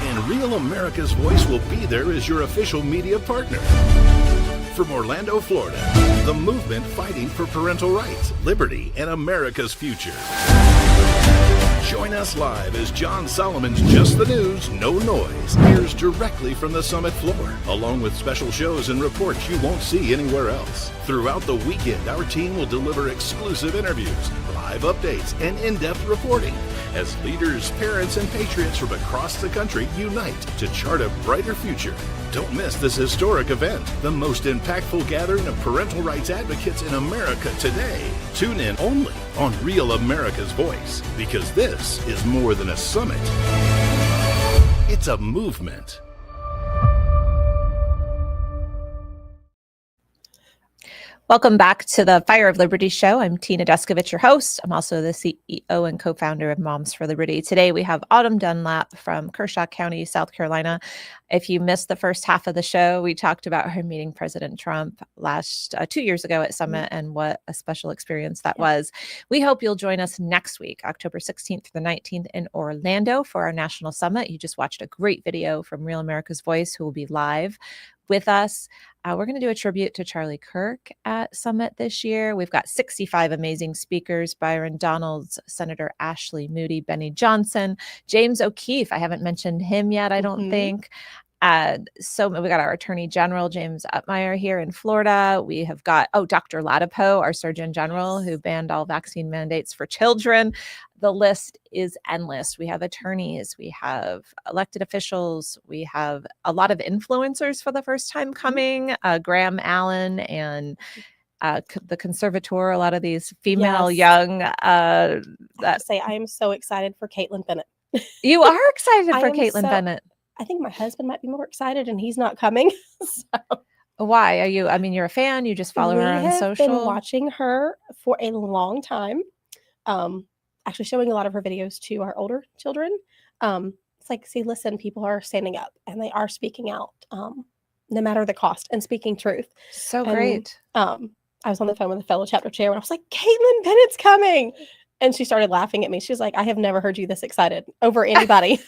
[SPEAKER 6] And Real America's Voice will be there as your official media partner. From Orlando, Florida, the movement fighting for parental rights, liberty, and America's future. Join us live as John Solomon's Just the News, No Noise airs directly from the summit floor, along with special shows and reports you won't see anywhere else. Throughout the weekend, our team will deliver exclusive interviews, live updates, and in-depth reporting as leaders, parents, and patriots from across the country unite to chart a brighter future. Don't miss this historic event, the most impactful gathering of parental rights advocates in America today. Tune in only on Real America's Voice, because this is more than a summit. It's a movement.
[SPEAKER 4] Welcome back to the Fire of Liberty show. I'm Tina Deskovich, your host. I'm also the CEO and co-founder of Moms for Liberty. Today we have Autumn Dunlap from Kershaw County, South Carolina. If you missed the first half of the show, we talked about her meeting President Trump 2 years ago at Summit and what a special experience that was. We hope you'll join us next week, October 16th through the 19th in Orlando for our national summit. You just watched a great video from Real America's Voice, who will be live with us. We're going to do a tribute to Charlie Kirk at Summit this year. We've got 65 amazing speakers: Byron Donalds, Senator Ashley Moody, Benny Johnson, James O'Keefe. I haven't mentioned him yet, I don't think. So we got our Attorney General, James Upmeyer, here in Florida. We have got, Dr. Latipo, our Surgeon General, who banned all vaccine mandates for children. The list is endless. We have attorneys, we have elected officials, we have a lot of influencers for the first time coming, Graham Allen and the conservator, a lot of these female young.
[SPEAKER 5] I have to say, I am so excited for Caitlin Bennett.
[SPEAKER 4] You are excited
[SPEAKER 5] I
[SPEAKER 4] for
[SPEAKER 5] am
[SPEAKER 4] Caitlin
[SPEAKER 5] so-
[SPEAKER 4] Bennett.
[SPEAKER 5] I think my husband might be more excited, and he's not coming. So
[SPEAKER 4] Why are you? I mean, you're a fan. You just follow her on
[SPEAKER 5] we have
[SPEAKER 4] social.
[SPEAKER 5] been watching her for a long time. Actually, showing a lot of her videos to our older children. It's like, see, listen, people are standing up and they are speaking out, no matter the cost, and speaking truth.
[SPEAKER 4] So
[SPEAKER 5] And,
[SPEAKER 4] great.
[SPEAKER 5] I was on the phone with a fellow chapter chair, and I was like, Caitlin Bennett's coming. And she started laughing at me. She was like, I have never heard you this excited over anybody.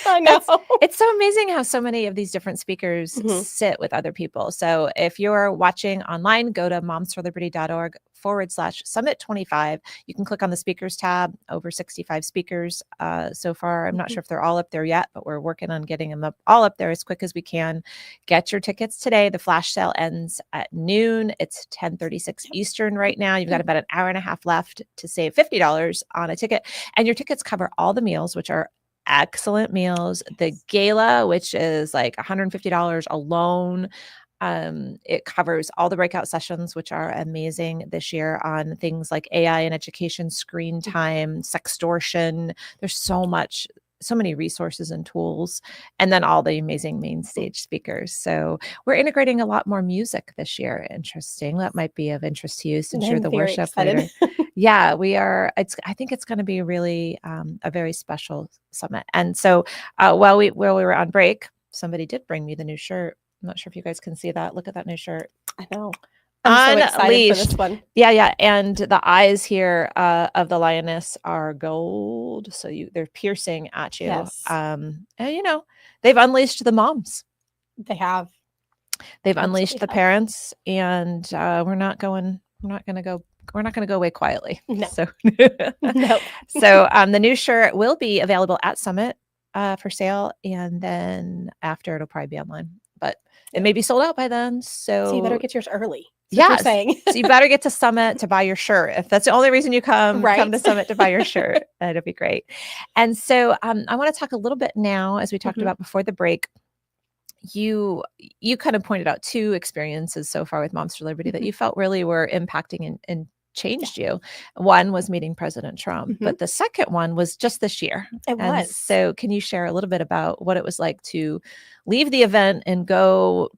[SPEAKER 5] I know.
[SPEAKER 4] It's so amazing how so many of these different speakers sit with other people. So if you're watching online, go to momsforliberty.org/summit25. You can click on the speakers tab. Over 65 speakers so far. I'm not sure if they're all up there yet, but we're working on getting them all up there as quick as we can. Get your tickets today. The flash sale ends at noon. It's 10:36 Eastern right now. You've got about an hour and a half left to save $50 on a ticket. And your tickets cover all the meals, which are excellent meals. The gala, which is like $150 alone. It covers all the breakout sessions, which are amazing this year, on things like AI and education, screen time, sextortion. There's so much so many resources and tools, and then all the amazing main stage speakers. So we're integrating a lot more music this year. Interesting. That might be of interest to you since you're
[SPEAKER 5] I'm
[SPEAKER 4] the
[SPEAKER 5] very
[SPEAKER 4] worship
[SPEAKER 5] excited.
[SPEAKER 4] leader. Yeah, we are. I think it's going to be really a very special summit. And so while we were on break, somebody did bring me the new shirt. I'm not sure if you guys can see that. Look at that new shirt.
[SPEAKER 5] I know. I'm so excited for this
[SPEAKER 4] Unleashed.
[SPEAKER 5] one.
[SPEAKER 4] Yeah. And the eyes here of the lioness are gold. So they're piercing at you.
[SPEAKER 5] Yes.
[SPEAKER 4] And they've unleashed the moms.
[SPEAKER 5] They have.
[SPEAKER 4] They've
[SPEAKER 5] Absolutely
[SPEAKER 4] unleashed the
[SPEAKER 5] have.
[SPEAKER 4] parents, and we're not going to go away quietly.
[SPEAKER 5] No.
[SPEAKER 4] So,
[SPEAKER 5] Nope.
[SPEAKER 4] so the new shirt will be available at Summit for sale, and then after it'll probably be online, but it may be sold out by then. So
[SPEAKER 5] you better get yours early. That's what you're
[SPEAKER 4] yes.
[SPEAKER 5] saying.
[SPEAKER 4] So you better get to Summit to buy your shirt. If that's the only reason you come
[SPEAKER 5] Right.
[SPEAKER 4] to Summit to buy your shirt, it'll be great. And so I want to talk a little bit now, as we talked about before the break. You kind of pointed out 2 experiences so far with Moms for Liberty that you felt really were impacting and changed you. One was meeting President Trump, but the second one was just this year.
[SPEAKER 5] It was.
[SPEAKER 4] So can you share a little bit about what it was like to leave the event and go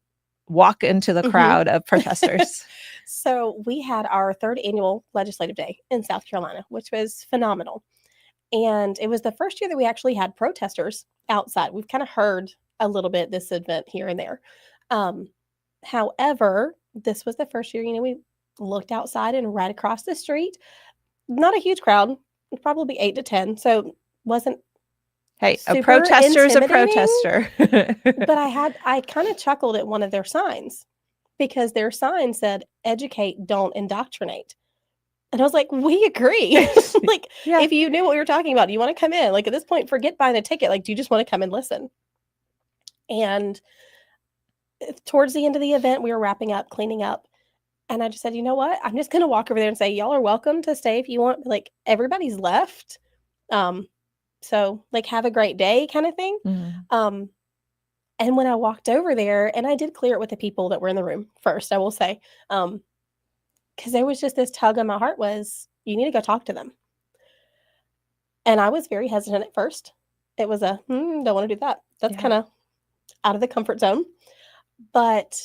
[SPEAKER 4] walk into the crowd of protesters?
[SPEAKER 5] So we had our 3rd annual legislative day in South Carolina, which was phenomenal. And it was the first year that we actually had protesters outside. We've kind of heard a little bit this event here and there. However, this was the first year, we looked outside and right across the street, not a huge crowd, probably 8 to 10. So wasn't
[SPEAKER 4] Hey, a
[SPEAKER 5] super
[SPEAKER 4] protester's a
[SPEAKER 5] intimidating,
[SPEAKER 4] protester.
[SPEAKER 5] but I kind of chuckled at one of their signs because their sign said, "Educate, don't indoctrinate." And I was like, we agree. Like,
[SPEAKER 4] Yeah.
[SPEAKER 5] if you knew what we were talking about, do you want to come in? Like, at this point, forget buying a ticket. Like, do you just want to come and listen? And towards the end of the event, we were wrapping up, cleaning up. And I just said, you know what? I'm just going to walk over there and say, y'all are welcome to stay if you want. Like, everybody's left. So, like, have a great day kind of thing. And when I walked over there, and I did clear it with the people that were in the room first, I will say, because there was just this tug on my heart was, you need to go talk to them. And I was very hesitant at first. It was don't want to do that. That's kind of out of the comfort zone. But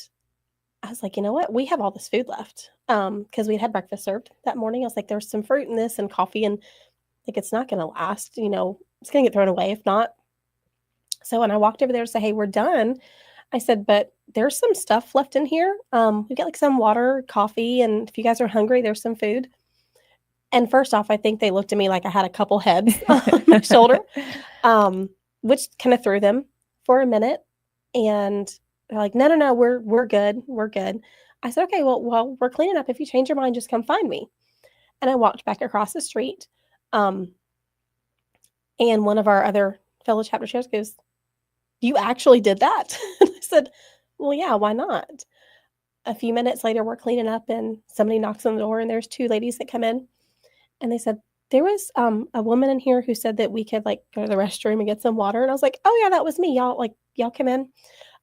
[SPEAKER 5] I was like, you know what? We have all this food left because we'd had breakfast served that morning. I was like, there's some fruit in this and coffee, and like, it's not going to last. It's going to get thrown away if not. So when I walked over there to say, hey, we're done, I said, but there's some stuff left in here. We've got like some water, coffee, and if you guys are hungry, there's some food. And first off, I think they looked at me like I had a couple heads on my shoulder, which kind of threw them for a minute. And they're like, no, we're good. We're good. I said, okay, well, we're cleaning up. If you change your mind, just come find me. And I walked back across the street. And one of our other fellow chapter chairs goes, you actually did that? And I said, well, yeah, why not? A few minutes later, we're cleaning up and somebody knocks on the door and there's 2 ladies that come in. And they said, there was a woman in here who said that we could like go to the restroom and get some water. And I was like, oh yeah, that was me. Y'all come in.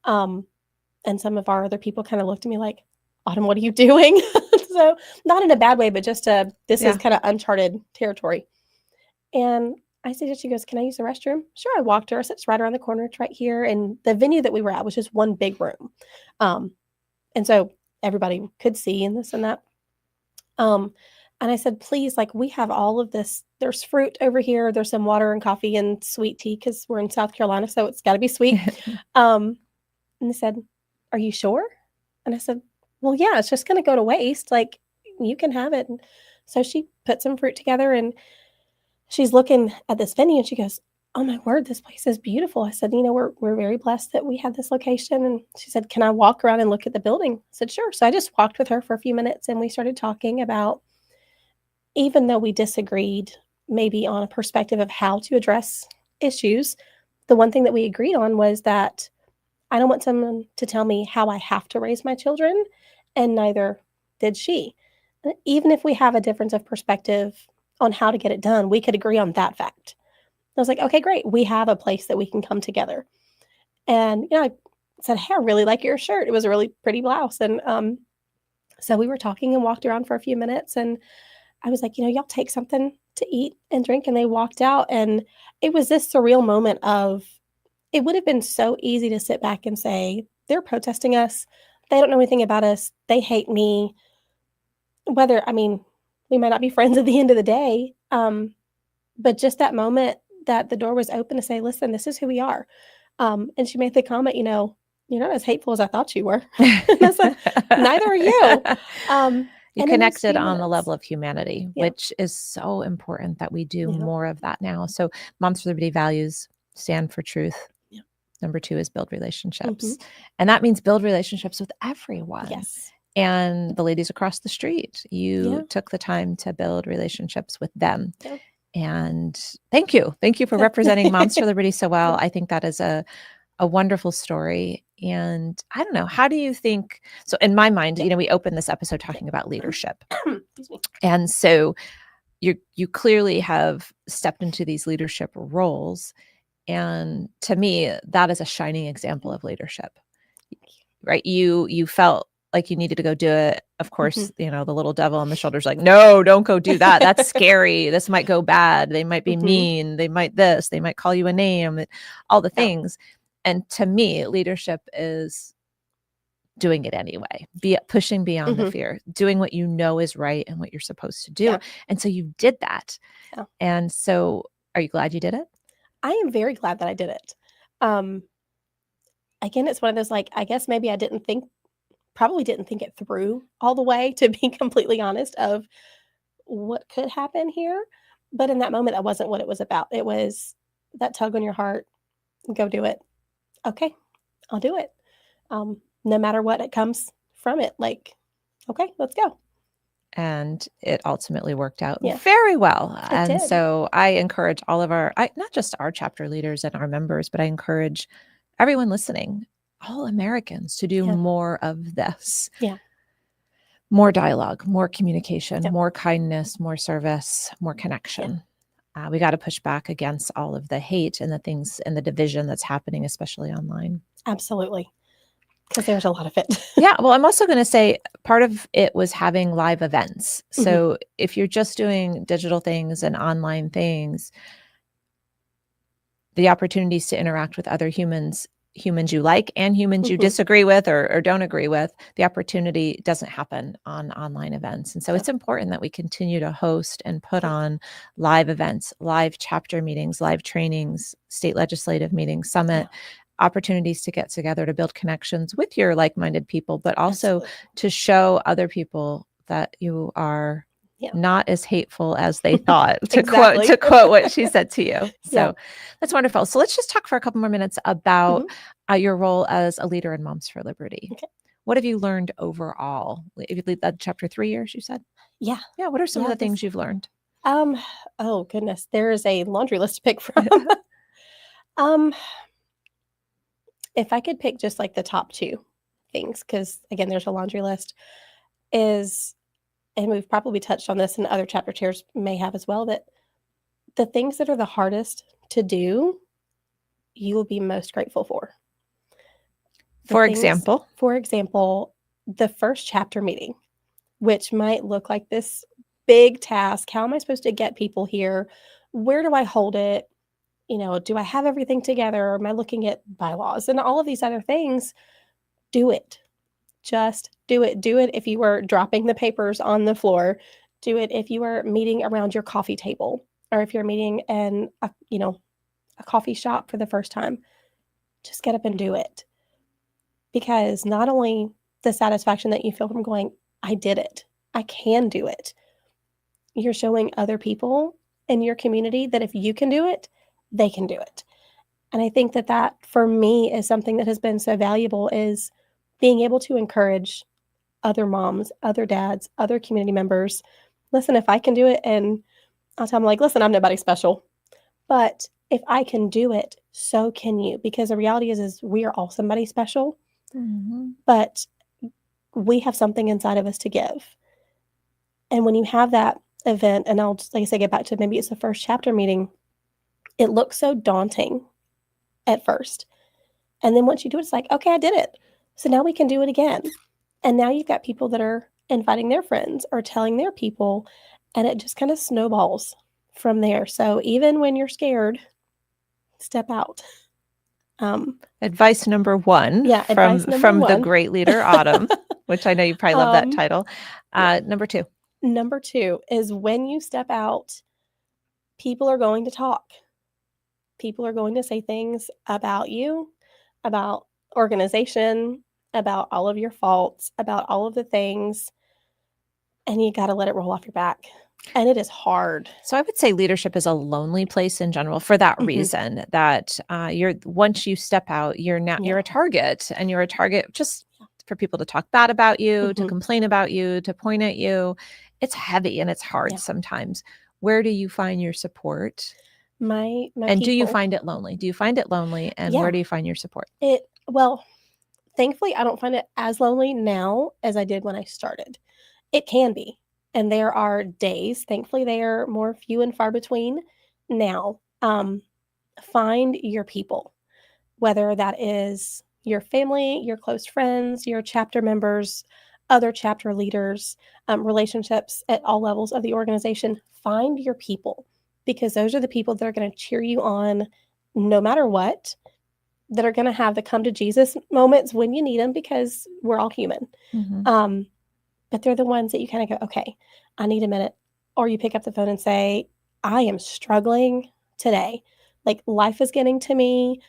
[SPEAKER 5] And some of our other people kind of looked at me like, Autumn, what are you doing? So not in a bad way, but just this is kind of uncharted territory. And I said, she goes, can I use the restroom? Sure. I walked her. I said, it's right around the corner. It's right here. And the venue that we were at was just one big room. And so everybody could see and this and that. And I said, please, like, we have all of this. There's fruit over here. There's some water and coffee and sweet tea because we're in South Carolina, so it's got to be sweet. And they said, are you sure? And I said, well, yeah, it's just going to go to waste. Like, you can have it. And so she put some fruit together and she's looking at this venue and she goes, oh my word, this place is beautiful. I said, we're very blessed that we had this location. And she said, can I walk around and look at the building? I said, sure. So I just walked with her for a few minutes and we started talking about, even though we disagreed maybe on a perspective of how to address issues, the one thing that we agreed on was that I don't want someone to tell me how I have to raise my children, and neither did she. Even if we have a difference of perspective on how to get it done, we could agree on that fact. I was like, okay, great. We have a place that we can come together. And, I said, hey, I really like your shirt. It was a really pretty blouse. And so we were talking and walked around for a few minutes. And I was like, y'all take something to eat and drink, and they walked out. And it was this surreal moment of, it would have been so easy to sit back and say, they're protesting us. They don't know anything about us. They hate me. We might not be friends at the end of the day. But just that moment that the door was open to say, listen, this is who we are. And she made the comment, you're not as hateful as I thought you were. And I said, neither are you.
[SPEAKER 4] You
[SPEAKER 5] and
[SPEAKER 4] connected on the level of humanity,
[SPEAKER 5] Yeah.
[SPEAKER 4] which is so important that we do
[SPEAKER 5] Yeah.
[SPEAKER 4] more of that now. So Moms for Liberty values stand for truth.
[SPEAKER 5] Yeah.
[SPEAKER 4] Number 2 is build relationships.
[SPEAKER 5] Mhm.
[SPEAKER 4] And that means build relationships with everyone.
[SPEAKER 5] Yes.
[SPEAKER 4] And the ladies across the street, you
[SPEAKER 5] Yeah.
[SPEAKER 4] took the time to build relationships with them.
[SPEAKER 5] Yeah.
[SPEAKER 4] And thank you. Thank you for representing Moms for Liberty so well. I think that is a wonderful story. And I don't know, how do you think, so in my mind, we opened this episode talking about leadership.
[SPEAKER 5] Excuse me.
[SPEAKER 4] And so you clearly have stepped into these leadership roles. And to me, that is a shining example of leadership, right? You felt like you needed to go do it. Of course, the little devil on the shoulder's like, no, don't go do that. That's scary. This might go bad. They might be mean. They might they might call you a name, all the things. And to me, leadership is doing it anyway, pushing beyond the fear, doing what you know is right and what you're supposed to do.
[SPEAKER 5] Yeah.
[SPEAKER 4] And so you did that.
[SPEAKER 5] Yeah.
[SPEAKER 4] And so are you glad you did it?
[SPEAKER 5] I am very glad that I did it. Again, it's one of those, I guess maybe I probably didn't think it through all the way, to be completely honest, of what could happen here. But in that moment, that wasn't what it was about. It was that tug on your heart, go do it. Okay, I'll do it. No matter what it comes from it, okay, let's go.
[SPEAKER 4] And it ultimately worked out
[SPEAKER 5] Yeah.
[SPEAKER 4] very well.
[SPEAKER 5] It
[SPEAKER 4] And
[SPEAKER 5] did.
[SPEAKER 4] so I encourage all of not just our chapter leaders and our members, but I encourage everyone listening, all Americans, to do more of this.
[SPEAKER 5] Yeah.
[SPEAKER 4] More dialogue, more communication,
[SPEAKER 5] Yep.
[SPEAKER 4] more kindness, more service, more connection. We got to push back against all of the hate and the things and the division that's happening, especially online.
[SPEAKER 5] Absolutely. Because there's a lot of it.
[SPEAKER 4] Yeah. Well, I'm also going to say part of it was having live events. So if you're just doing digital things and online things, the opportunities to interact with other humans you like and humans you disagree with or don't agree with, the opportunity doesn't happen on online events. And so it's important that we continue to host and put on live events, live chapter meetings, live trainings, state legislative meetings, summit, opportunities to get together to build connections with your like-minded people, but also to show other people that you are not as hateful as they thought, to quote what she said to you. So that's wonderful. So let's just talk for a couple more minutes about your role as a leader in Moms for Liberty.
[SPEAKER 5] Okay.
[SPEAKER 4] What have you learned overall? If you lead that chapter 3 years, you said?
[SPEAKER 5] Yeah.
[SPEAKER 4] Yeah. What are some of the things you've learned?
[SPEAKER 5] Oh goodness, there is a laundry list to pick from. If I could pick just the top 2 things, because again, there's a laundry list, and we've probably touched on this and other chapter chairs may have as well, that the things that are the hardest to do, you will be most grateful for. For example, the first chapter meeting, which might look like this big task. How am I supposed to get people here? Where do I hold it? Do I have everything together? Or am I looking at bylaws and all of these other things? Do it. Just do it. Do it if you were dropping the papers on the floor. Do it if you are meeting around your coffee table, or if you're meeting in a coffee shop for the first time. Just get up and do it. Because not only the satisfaction that you feel from going, I did it, I can do it, you're showing other people in your community that if you can do it, they can do it. And I think that for me is something that has been so valuable, is being able to encourage other moms, other dads, other community members. Listen, if I can do it, and I'll tell them listen, I'm nobody special, but if I can do it, so can you. Because the reality is we are all somebody special, but we have something inside of us to give. And when you have that event, and I'll just, get back to maybe it's the first chapter meeting, it looks so daunting at first. And then once you do it, it's okay, I did it. So now we can do it again. And now you've got people that are inviting their friends or telling their people, and it just kind of snowballs from there. So even when you're scared, step out.
[SPEAKER 4] Advice number one
[SPEAKER 5] advice number
[SPEAKER 4] from the
[SPEAKER 5] one.
[SPEAKER 4] great leader, Autumn, which I know you probably love that title. Number two.
[SPEAKER 5] Number two is when you step out, people are going to talk. People are going to say things about you, about organization, about all of your faults, about all of the things, and you got to let it roll off your back. And it is hard.
[SPEAKER 4] So I would say leadership is a lonely place in general for that reason, that once you step out, you're a target, and you're a target just for people to talk bad about you, to complain about you, to point at you. It's heavy and it's hard sometimes. Where do you find your support?
[SPEAKER 5] My
[SPEAKER 4] and
[SPEAKER 5] people.
[SPEAKER 4] do you find it lonely? Do you find it lonely? And where do you find your support?
[SPEAKER 5] Well, thankfully, I don't find it as lonely now as I did when I started. It can be. And there are days, thankfully, they are more few and far between now. Find your people, whether that is your family, your close friends, your chapter members, other chapter leaders, relationships at all levels of the organization. Find your people, because those are the people that are going to cheer you on no matter what, that are going to have the come to Jesus moments when you need them, because we're all human. But they're the ones that you kind of go, okay, I need a minute. Or you pick up the phone and say, I am struggling today. Like, life is getting to me.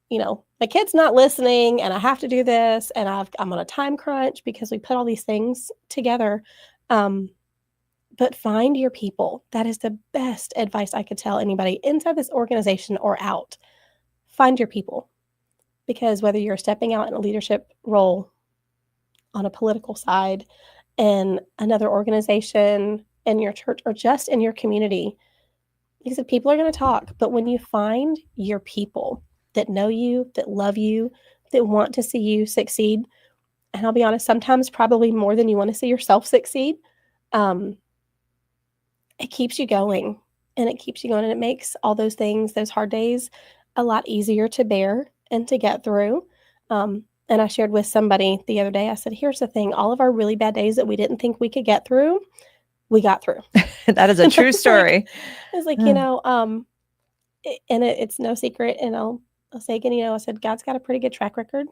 [SPEAKER 5] You know, my kid's not listening and I have to do this. And I'm on a time crunch, because we put all these things together. But find your people. That is the best advice I could tell anybody inside this organization or out. Find your people. Because whether you're stepping out in a leadership role on a political side, in another organization, in your church, or just in your community, because people are going to talk. But when you find your people that know you, that love you, that want to see you succeed, and I'll be honest, sometimes probably more than you want to see yourself succeed, it keeps you going. And it keeps you going, and it makes all those things, those hard days, a lot easier to bear and to get through. And I shared with somebody the other day, I said, here's the thing, all of our really bad days that we didn't think we could get through, we got through.
[SPEAKER 4] That is a true story.
[SPEAKER 5] It's like, you know, and it's no secret. And I'll say again, you know, I said, God's got a pretty good track record.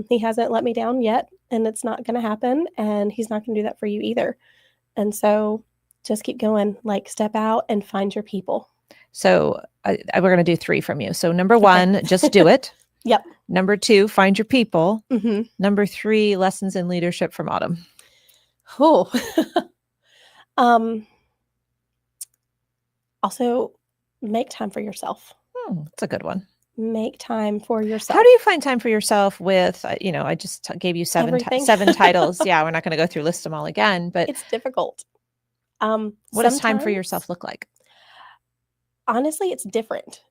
[SPEAKER 5] He hasn't let me down yet, and it's not going to happen. And he's not going to do that for you either. And so just keep going, like, step out and find your people.
[SPEAKER 4] So we're going to do 3 from you. So number 1, just do it.
[SPEAKER 5] Yep.
[SPEAKER 4] Number 2, find your people. Number 3, lessons in leadership from Autumn.
[SPEAKER 5] Oh, also make time for yourself.
[SPEAKER 4] That's a good one.
[SPEAKER 5] Make time for yourself.
[SPEAKER 4] How do you find time for yourself with, I just gave you 7 titles. Yeah. We're not going to go through, list them all again, but
[SPEAKER 5] it's difficult.
[SPEAKER 4] What does time for yourself look like?
[SPEAKER 5] Honestly, it's different.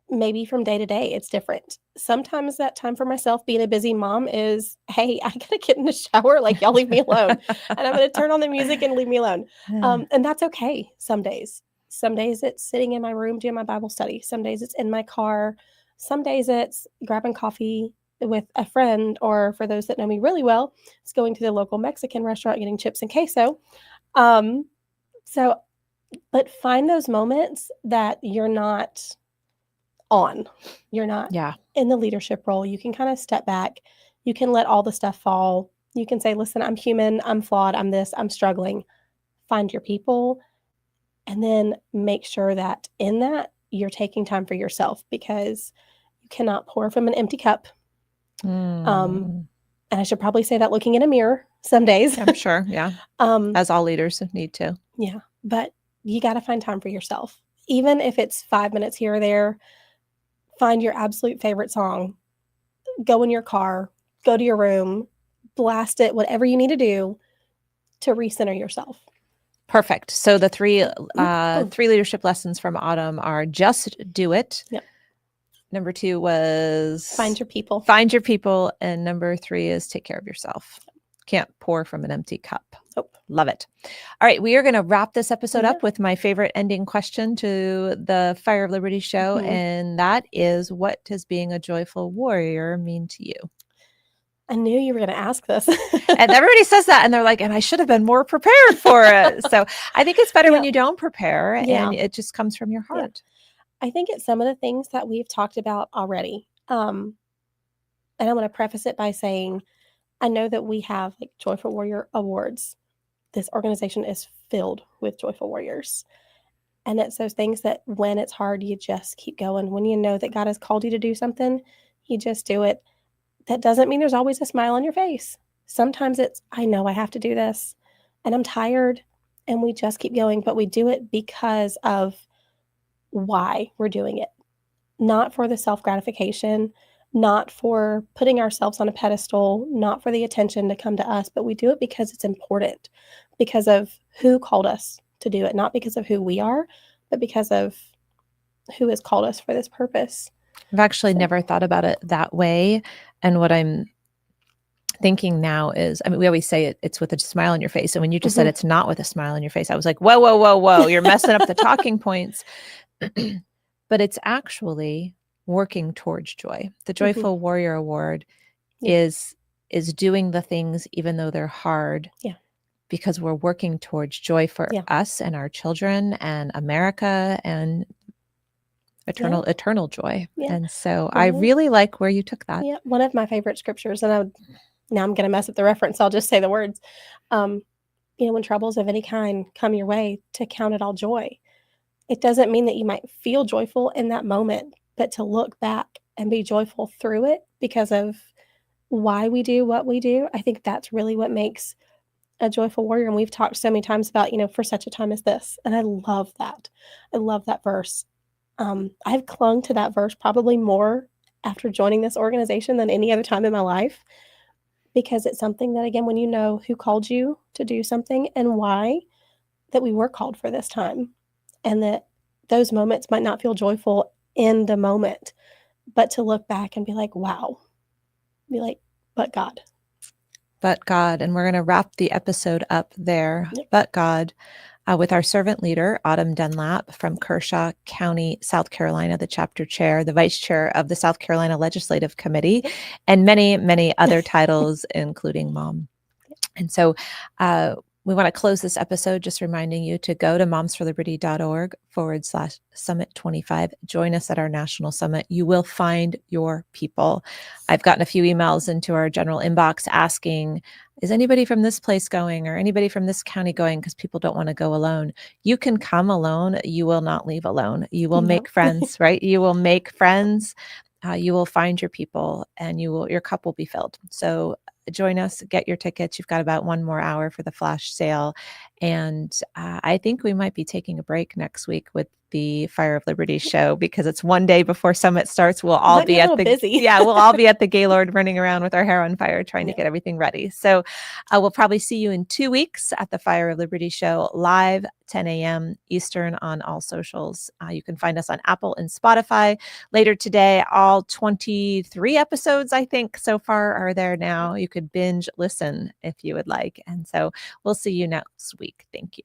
[SPEAKER 5] Maybe from day to day, it's different. Sometimes that time for myself, being a busy mom, is, hey, I gotta get in the shower, like, y'all leave me alone. And I'm gonna turn on the music and leave me alone. And that's okay some days. Some days it's sitting in my room doing my Bible study. Some days it's in my car. Some days it's grabbing coffee with a friend, or for those that know me really well, it's going to the local Mexican restaurant, getting chips and queso. But find those moments that you're not you're not in the leadership role. You can kind of step back. You can let all the stuff fall. You can say, listen, I'm human, I'm flawed, I'm this, I'm struggling. Find your people, and then make sure that in that you're taking time for yourself, because you cannot pour from an empty cup. And I should probably say that looking in a mirror some days.
[SPEAKER 4] I'm sure. Yeah. As all leaders need to.
[SPEAKER 5] Yeah. But you got to find time for yourself. Even if it's 5 minutes here or there, find your absolute favorite song, go in your car, go to your room, blast it, whatever you need to do to recenter yourself.
[SPEAKER 4] Perfect. So the 3 leadership lessons from Autumn are: just do it.
[SPEAKER 5] Yep.
[SPEAKER 4] Number 2 was
[SPEAKER 5] find your people.
[SPEAKER 4] Find your people. And number 3 is take care of yourself. Can't pour from an empty cup.
[SPEAKER 5] Nope.
[SPEAKER 4] Love it. All right. We are going to wrap this episode up with my favorite ending question to the Fire of Liberty show. And that is, what does being a joyful warrior mean to you?
[SPEAKER 5] I knew you were going to ask this.
[SPEAKER 4] And everybody says that, and they're like, and I should have been more prepared for it. So I think it's better when you don't prepare
[SPEAKER 5] Yeah.
[SPEAKER 4] and it just comes from your heart.
[SPEAKER 5] I think it's some of the things that we've talked about already. And I want to preface it by saying, I know that we have like Joyful Warrior Awards. This organization is filled with Joyful Warriors. And it's those things that when it's hard, you just keep going. When you know that God has called you to do something, you just do it. That doesn't mean there's always a smile on your face. Sometimes it's, I know I have to do this and I'm tired, and we just keep going, but we do it because of why we're doing it. Not for the self-gratification, not for putting ourselves on a pedestal, not for the attention to come to us, but we do it because it's important, because of who called us to do it, not because of who we are, but because of who has called us for this purpose.
[SPEAKER 4] I've actually never thought about it that way. And what I'm thinking now is, I mean, we always say it's with a smile on your face. And when you just said it's not with a smile on your face, I was like, whoa, whoa, whoa, whoa, you're messing up the talking points. But it's actually working towards joy. The Joyful Warrior Award is doing the things even though they're hard.
[SPEAKER 5] Yeah.
[SPEAKER 4] Because we're working towards joy for us and our children and America and eternal joy.
[SPEAKER 5] Yeah.
[SPEAKER 4] And so I really like where you took that.
[SPEAKER 5] Yeah. One of my favorite scriptures, and now I'm going to mess up the reference. I'll just say the words. When troubles of any kind come your way, to count it all joy. It doesn't mean that you might feel joyful in that moment, but to look back and be joyful through it because of why we do what we do. I think that's really what makes a joyful warrior. And we've talked so many times about, for such a time as this. And I love that. I love that verse. I've clung to that verse probably more after joining this organization than any other time in my life, because it's something that, again, when you know who called you to do something and why, that we were called for this time, and that those moments might not feel joyful in the moment, but to look back and be like, wow, be like, but God.
[SPEAKER 4] But God. And we're going to wrap the episode up there. Yep. But God, with our servant leader, Autumn Dunlap from Kershaw County, South Carolina, the chapter chair, the vice chair of the South Carolina Legislative Committee, and many, many other titles, including mom. And so we want to close this episode just reminding you to go to momsforliberty.org/summit25. Join us at our national summit. You will find your people. I've gotten a few emails into our general inbox asking, is anybody from this place going or anybody from this county going? Because people don't want to go alone. You can come alone. You will not leave alone. You will make friends, right? You will make friends. You will find your people, and your cup will be filled. So join us, get your tickets. You've got about one more hour for the flash sale. And I think we might be taking a break next week with the Fire of Liberty show, because it's one day before Summit starts. We'll all be at the
[SPEAKER 5] busy.
[SPEAKER 4] we'll all be at the Gaylord running around with our hair on fire trying to get everything ready. So we'll probably see you in 2 weeks at the Fire of Liberty show live 10 a.m. Eastern on all socials. You can find us on Apple and Spotify later today. All 23 episodes, I think, so far are there now. You could binge listen if you would like. And so we'll see you next week. Thank you.